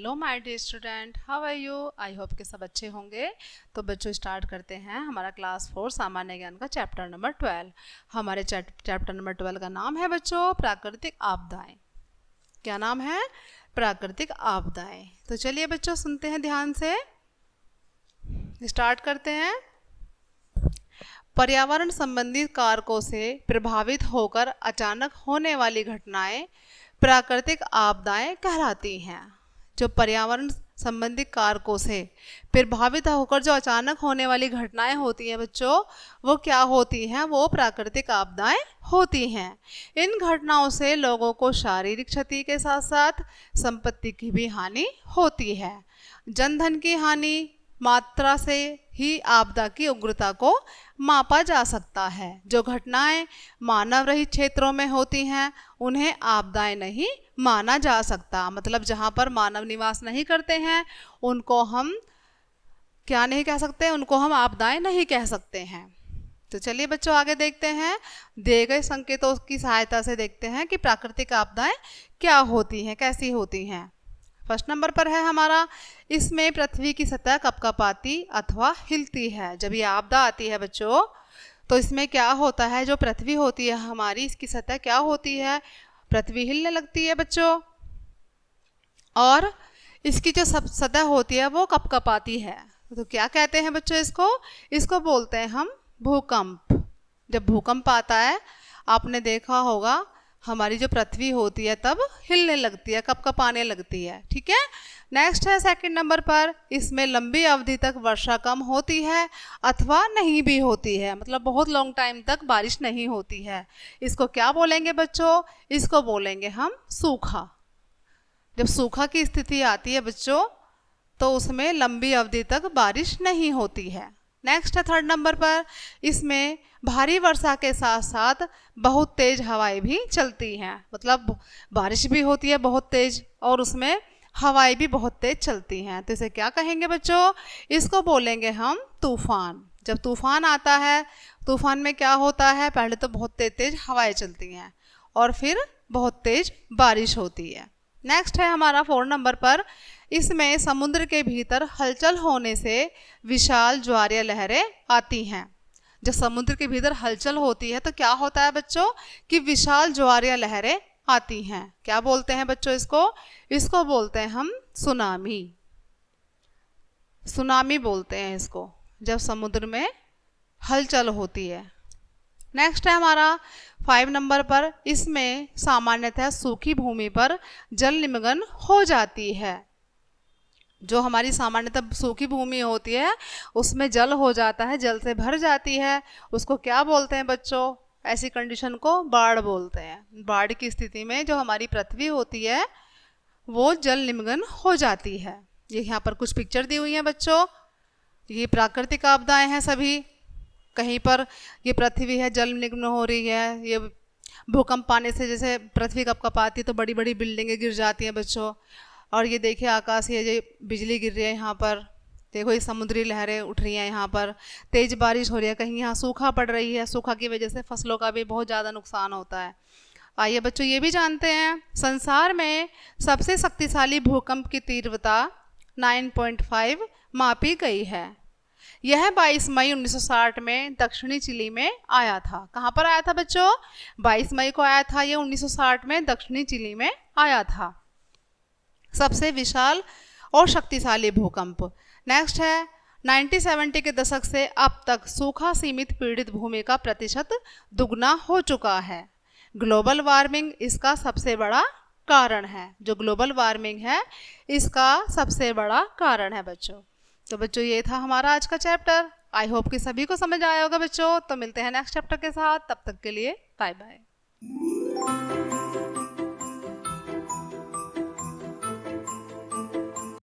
Hello my dear student, how are you. I hope के सब अच्छे होंगे। तो बच्चों स्टार्ट करते हैं हमारा क्लास 4 सामान्य ज्ञान का चैप्टर नंबर 12। हमारे चैप्टर नंबर 12 का नाम है बच्चों प्राकृतिक आपदाएं। क्या नाम है? प्राकृतिक आपदाएं। तो चलिए बच्चों सुनते हैं ध्यान से, स्टार्ट करते हैं। पर्यावरण संबंधी कारकों से प्रभावित होकर अचानक होने वाली घटनाएं प्राकृतिक आपदाएं कहलाती हैं। जो पर्यावरण संबंधी कारकों से प्रभावित होकर जो अचानक होने वाली घटनाएं होती हैं बच्चों, वो क्या होती हैं? वो प्राकृतिक आपदाएं होती हैं। इन घटनाओं से लोगों को शारीरिक क्षति के साथ साथ संपत्ति की भी हानि होती है। जनधन की हानि मात्रा से ही आपदा की उग्रता को मापा जा सकता है। जो घटनाएं मानव रहित क्षेत्रों में होती हैं उन्हें आपदाएं नहीं माना जा सकता। मतलब जहां पर मानव निवास नहीं करते हैं उनको हम क्या नहीं कह सकते? उनको हम आपदाएं नहीं कह सकते हैं। तो चलिए बच्चों आगे देखते हैं। दिए गए संकेतों की सहायता से देखते हैं कि प्राकृतिक आपदाएं क्या होती हैं, कैसी होती हैं। फर्स्ट नंबर पर है हमारा, इसमें पृथ्वी की सतह कपकपाती अथवा हिलती है। जब ये आपदा आती है बच्चों तो इसमें क्या होता है? जो पृथ्वी होती है हमारी, इसकी सतह क्या होती है? पृथ्वी हिलने लगती है बच्चों, और इसकी जो सतह होती है वो कपकपाती है। तो क्या कहते हैं बच्चों इसको? इसको बोलते हैं हम भूकंप। जब भूकंप आता है आपने देखा होगा हमारी जो पृथ्वी होती है तब हिलने लगती है, कपकपाने लगती है। ठीक है। नेक्स्ट है सेकंड नंबर पर, इसमें लंबी अवधि तक वर्षा कम होती है अथवा नहीं भी होती है। मतलब बहुत लॉन्ग टाइम तक बारिश नहीं होती है। इसको क्या बोलेंगे बच्चों? इसको बोलेंगे हम सूखा। जब सूखा की स्थिति आती है बच्चों तो उसमें लंबी अवधि तक बारिश नहीं होती है। नेक्स्ट है थर्ड नंबर पर, इसमें भारी वर्षा के साथ साथ बहुत तेज हवाएं भी चलती हैं। मतलब बारिश भी होती है बहुत तेज और उसमें हवाएं भी बहुत तेज चलती हैं। तो इसे क्या कहेंगे बच्चों? इसको बोलेंगे हम तूफान। जब तूफान आता है, तूफान में क्या होता है? पहले तो बहुत तेज तेज हवाएं चलती हैं और फिर बहुत तेज बारिश होती है। नेक्स्ट है हमारा 4 नंबर पर, इसमें समुद्र के भीतर हलचल होने से विशाल ज्वारीय लहरें आती हैं। जब समुद्र के भीतर हलचल होती है तो क्या होता है बच्चों? कि विशाल ज्वारीय लहरें आती हैं। क्या बोलते हैं बच्चों इसको? इसको बोलते हैं हम सुनामी। सुनामी बोलते हैं इसको जब समुद्र में हलचल होती है। नेक्स्ट है हमारा 5 नंबर पर, इसमें सामान्यतः सूखी भूमि पर जल निमग्न हो जाती है। जो हमारी सामान्यतः सूखी भूमि होती है उसमें जल हो जाता है, जल से भर जाती है। उसको क्या बोलते हैं बच्चों? ऐसी कंडीशन को बाढ़ बोलते हैं। बाढ़ की स्थिति में जो हमारी पृथ्वी होती है वो जल निमग्न हो जाती है। ये यहाँ पर कुछ पिक्चर दी हुई हैं बच्चों। ये प्राकृतिक आपदाएं हैं सभी। कहीं पर ये पृथ्वी है जल निमग्न हो रही है। ये भूकंप आने से जैसे पृथ्वी कपकपाती है तो बड़ी बड़ी बिल्डिंगें गिर जाती हैं बच्चों। और ये देखिए आकाश, ये बिजली गिर रही है यहाँ पर। देखो ये समुद्री लहरें उठ रही हैं यहाँ पर। तेज बारिश हो रही है, कहीं यहाँ सूखा पड़ रही है। सूखा की वजह से फसलों का भी बहुत ज़्यादा नुकसान होता है। आइए बच्चों ये भी जानते हैं, संसार में सबसे शक्तिशाली भूकंप की तीव्रता 9.5 मापी गई है। यह 22 मई 1960 में दक्षिणी चिली में आया था। कहाँ पर आया था बच्चों? 22 मई को आया था। ये 1960 में दक्षिणी चिली में आया था। सबसे विशाल और शक्तिशाली भूकंप। नेक्स्ट है 1970 के दशक से अब तक सूखा सीमित पीड़ित भूमि का प्रतिशत दुगना हो चुका है। ग्लोबल वार्मिंग इसका सबसे बड़ा कारण है। जो ग्लोबल वार्मिंग है इसका सबसे बड़ा कारण है बच्चों। तो बच्चों ये था हमारा आज का चैप्टर। आई होप कि सभी को समझ आया होगा बच्चों। तो मिलते हैं नेक्स्ट चैप्टर के साथ, तब तक के लिए बाय बाय।